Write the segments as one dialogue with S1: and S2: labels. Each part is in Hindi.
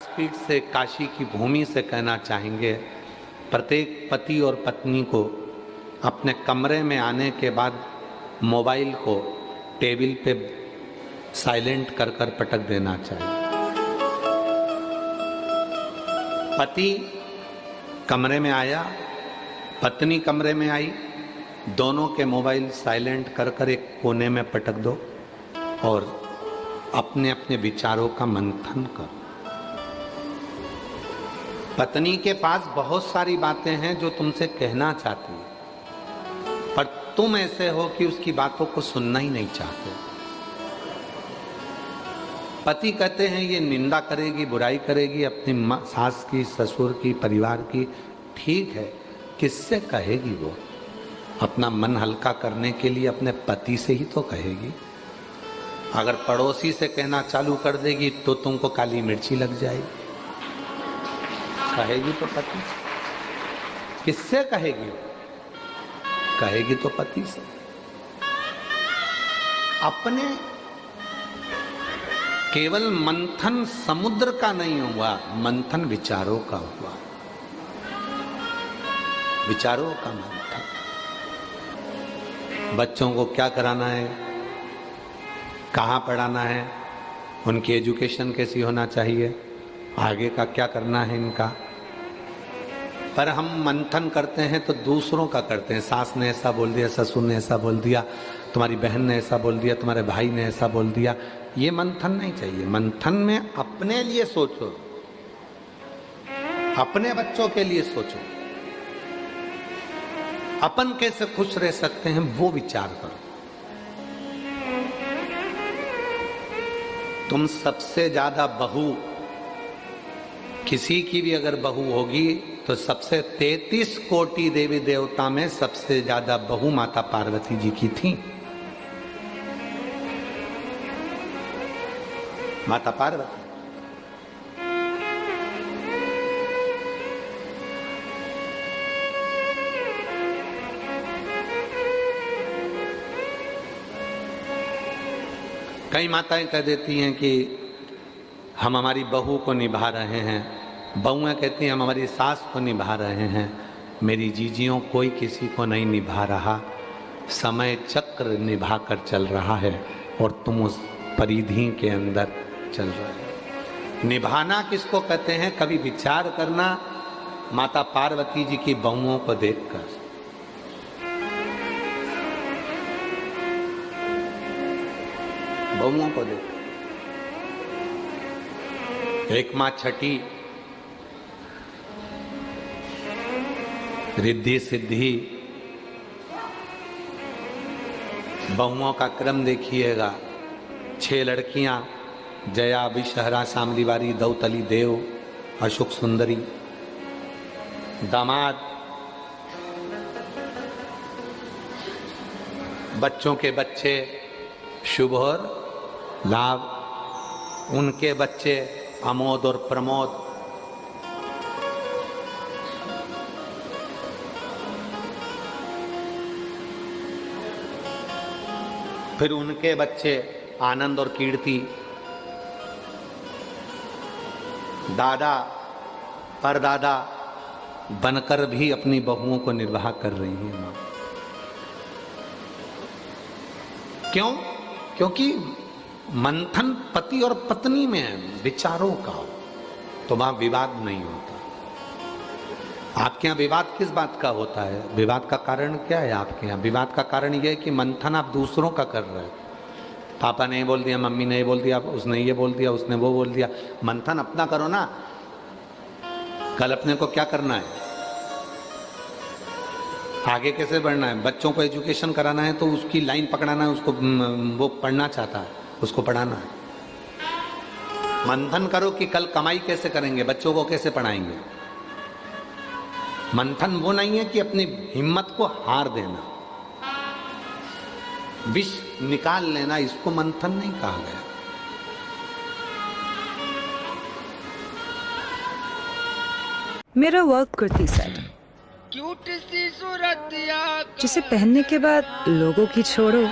S1: स्पीड से काशी की भूमि से कहना चाहेंगे, प्रत्येक पति और पत्नी को अपने कमरे में आने के बाद मोबाइल को टेबल पे साइलेंट कर कर पटक देना चाहिए। पति कमरे में आया, पत्नी कमरे में आई, दोनों के मोबाइल साइलेंट कर कर एक कोने में पटक दो और अपने अपने विचारों का मंथन करो। पत्नी के पास बहुत सारी बातें हैं जो तुमसे कहना चाहती है, पर तुम ऐसे हो कि उसकी बातों को सुनना ही नहीं चाहते। पति कहते हैं ये निंदा करेगी, बुराई करेगी अपनी सास की, ससुर की, परिवार की। ठीक है, किससे कहेगी वो? अपना मन हल्का करने के लिए अपने पति से ही तो कहेगी। अगर पड़ोसी से कहना चालू कर देगी तो तुमको काली मिर्ची लग जाएगी। कहेगी तो पति से। किससे कहेगी? कहेगी तो पति से। अपने केवल मंथन समुद्र का नहीं हुआ, मंथन विचारों का हुआ। विचारों का मंथन। बच्चों को क्या कराना है, कहाँ पढ़ाना है, उनकी एजुकेशन कैसी होना चाहिए, आगे का क्या करना है इनका। पर हम मंथन करते हैं तो दूसरों का करते हैं। सास ने ऐसा बोल दिया, ससुर ने ऐसा बोल दिया, तुम्हारी बहन ने ऐसा बोल दिया, तुम्हारे भाई ने ऐसा बोल दिया। ये मंथन नहीं चाहिए। मंथन में अपने लिए सोचो, अपने बच्चों के लिए सोचो, अपन कैसे खुश रह सकते हैं वो विचार करो। तुम सबसे ज्यादा बहू किसी की भी अगर बहू होगी तो सबसे 33 कोटि देवी देवता में सबसे ज्यादा बहू माता पार्वती जी की थी। माता पार्वती। कई माताएं कह देती हैं कि हम हमारी बहू को निभा रहे हैं, बहुएं कहती हैं हम हमारी सास को निभा रहे हैं। मेरी जीजियों कोई किसी को नहीं निभा रहा, समय चक्र निभा कर चल रहा है और तुम उस परिधि के अंदर चल रहे हो। निभाना किसको कहते हैं? कभी विचार करना माता पार्वती जी की बहुओं को देखकर। बहुओं को देख। एक माँ छठी, रिद्धि सिद्धि, बहुओं का क्रम देखिएगा। 6 लड़कियां, जया, विषहरा, शामलीवारी, दौतली, देव, अशोक सुंदरी। दामाद, बच्चों के बच्चे शुभ और लाभ, उनके बच्चे अमोद और प्रमोद। फिर उनके बच्चे आनंद और कीर्ति। दादा परदादा बनकर भी अपनी बहुओं को निर्वाह कर रही है मां। क्यों? क्योंकि मंथन पति और पत्नी में है, विचारों का, तो वहां विवाद नहीं होता। आपके यहाँ विवाद किस बात का होता है? विवाद का कारण क्या है आपके यहाँ? विवाद का कारण यह है कि मंथन आप दूसरों का कर रहे हो। पापा ने बोल दिया, मम्मी ने बोल दिया, उसने ये बोल दिया, उसने वो बोल दिया। मंथन अपना करो ना। कल अपने को क्या करना है, आगे कैसे बढ़ना है, बच्चों को एजुकेशन कराना है तो उसकी लाइन पकड़ाना है, उसको वो पढ़ना चाहता है, उसको पढ़ाना है। मंथन करो कि कल कमाई कैसे करेंगे, बच्चों को कैसे पढ़ाएंगे। मंथन वो नहीं है कि अपनी हिम्मत को हार देना, विष निकाल लेना, इसको मंथन नहीं कहा गया।
S2: मेरा वर्क कुर्ती सेट,
S3: क्यूट सी सूरतिया,
S2: जिसे पहनने के बाद लोगों की छोड़ो,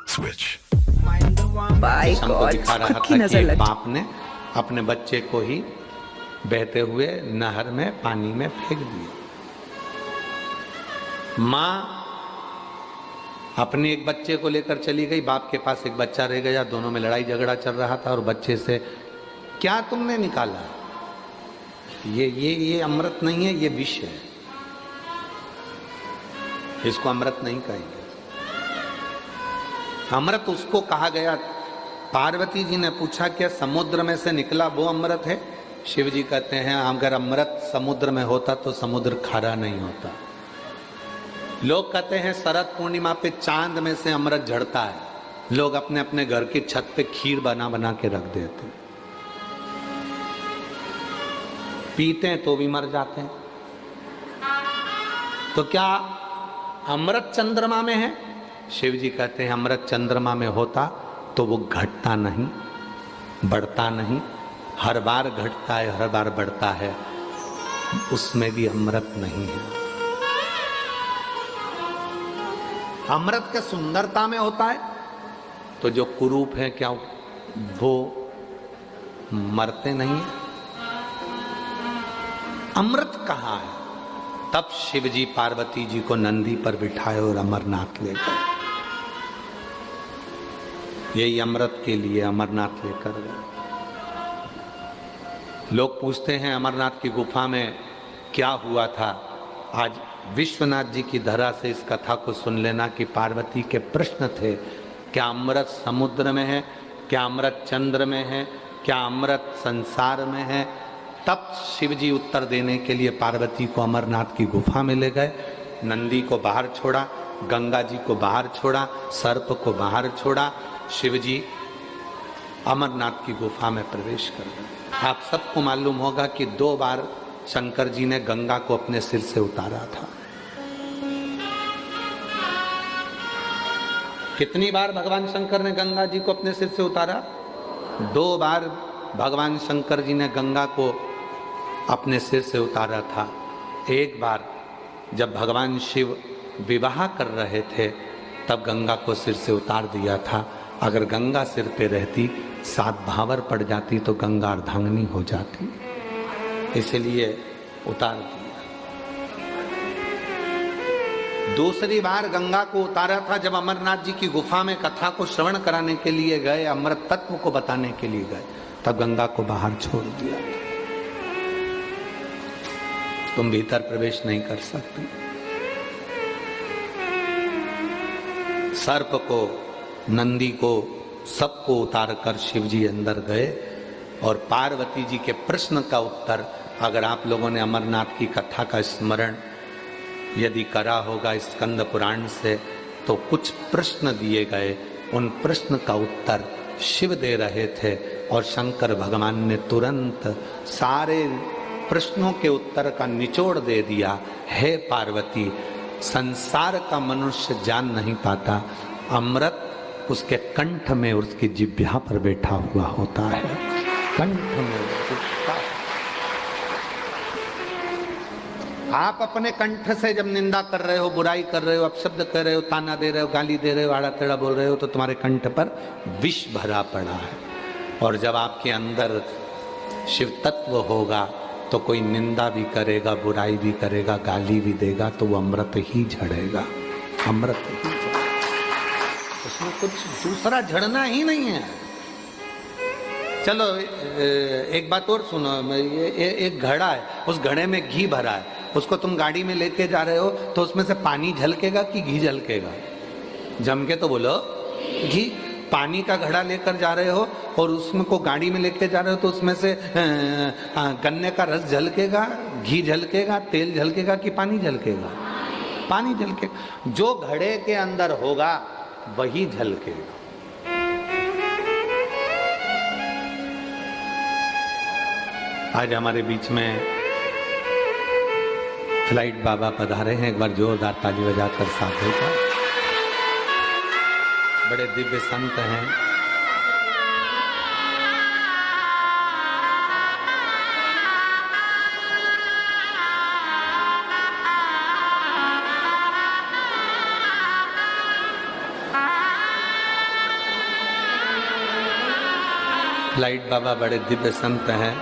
S4: Switch.
S3: Mind the one
S2: by
S1: हमको
S2: गॉड,
S1: दिखा रहा
S2: खुद की
S1: था कि
S2: नजर
S1: एक
S2: लग
S1: बाप ने अपने बच्चे को ही बहते हुए नहर में पानी में फेंक दिया। माँ अपने एक बच्चे को लेकर चली गई, बाप के पास एक बच्चा रह गया, दोनों में लड़ाई झगड़ा चल रहा था और बच्चे से क्या तुमने निकाला, ये अमृत नहीं है, ये विष है, इसको अमृत नहीं कहेंगे। अमृत उसको कहा गया। पार्वती जी ने पूछा क्या समुद्र में से निकला वो अमृत है? शिव जी कहते हैं अगर अमृत समुद्र में होता तो समुद्र खारा नहीं होता। लोग कहते हैं शरद पूर्णिमा पे चांद में से अमृत झड़ता है, लोग अपने अपने घर की छत पे खीर बना बना के रख देते, पीते हैं तो भी मर जाते हैं। तो क्या अमृत चंद्रमा में है? शिव जी कहते हैं अमृत चंद्रमा में होता तो वो घटता नहीं, बढ़ता नहीं, हर बार घटता है, हर बार बढ़ता है, उसमें भी अमृत नहीं है। अमृत के सुंदरता में होता है, तो जो कुरूप है क्या वो मरते नहीं है? अमृत कहाँ है? तब शिव जी पार्वती जी को नंदी पर बिठाए और अमरनाथ ले गए। यही अमृत के लिए अमरनाथ लेकर गए। लोग पूछते हैं अमरनाथ की गुफा में क्या हुआ था। आज विश्वनाथ जी की धरा से इस कथा को सुन लेना कि पार्वती के प्रश्न थे, क्या अमृत समुद्र में है, क्या अमृत चंद्र में है, क्या अमृत संसार में है। तब शिव जी उत्तर देने के लिए पार्वती को अमरनाथ की गुफा में ले गए, नंदी को बाहर छोड़ा, गंगा जी को बाहर छोड़ा, सर्प को बाहर छोड़ा, शिव जी अमरनाथ की गुफा में प्रवेश कर गए। आप सबको मालूम होगा कि 2 बार शंकर जी ने गंगा को अपने सिर से उतारा था। कितनी बार भगवान शंकर ने गंगा जी को अपने सिर से उतारा? 2 बार भगवान शंकर जी ने गंगा को अपने सिर से उतारा था। एक बार जब भगवान शिव विवाह कर रहे थे तब गंगा को सिर से उतार दिया था। अगर गंगा सिर पे रहती, 7 भावर पड़ जाती तो गंगा अर्धांगिनी हो जाती, इसलिए उतार दिया। दूसरी बार गंगा को उतारा था जब अमरनाथ जी की गुफा में कथा को श्रवण कराने के लिए गए, अमृत तत्व को बताने के लिए गए, तब गंगा को बाहर छोड़ दिया। तुम भीतर प्रवेश नहीं कर सकते। सर्प को, नंदी को, सबको उतार कर शिव जी अंदर गए और पार्वती जी के प्रश्न का उत्तर, अगर आप लोगों ने अमरनाथ की कथा का स्मरण यदि करा होगा स्कंद पुराण से, तो कुछ प्रश्न दिए गए, उन प्रश्न का उत्तर शिव दे रहे थे और शंकर भगवान ने तुरंत सारे प्रश्नों के उत्तर का निचोड़ दे दिया। हे पार्वती, संसार का मनुष्य जान नहीं पाता, अमृत उसके कंठ में, उसकी जिह्वा पर बैठा हुआ होता है, कंठ में। आप अपने कंठ से जब निंदा कर रहे हो, बुराई कर रहे हो, अपशब्द कर रहे हो, ताना दे रहे हो, गाली दे रहे हो, आड़ा टेढ़ा बोल रहे हो, तो तुम्हारे कंठ पर विष भरा पड़ा है। और जब आपके अंदर शिव तत्व होगा तो कोई निंदा भी करेगा, बुराई भी करेगा, गाली भी देगा, तो वो अमृत ही झड़ेगा, अमृत ही झड़ेगा। उसमें कुछ दूसरा झड़ना ही नहीं है। चलो एक बात और सुनो, ये एक घड़ा है, उस घड़े में घी भरा है, उसको तुम गाड़ी में लेके जा रहे हो तो उसमें से पानी झलकेगा कि घी झलकेगा? जम के तो बोलो घी। पानी का घड़ा लेकर जा रहे हो और उसमें को गाड़ी में लेके जा रहे हो तो उसमें से गन्ने का रस झलकेगा, घी झलकेगा, तेल झलकेगा कि पानी झलकेगा? पानी झलकेगा। जो घड़े के अंदर होगा वही झलकेगा। आज हमारे बीच में फ्लाइट बाबा पधारे हैं, एक बार जोरदार ताली बजाकर साथ होगा। बड़े दिव्य संत हैं। फ्लाइट बाबा बड़े दिव्य संत हैं।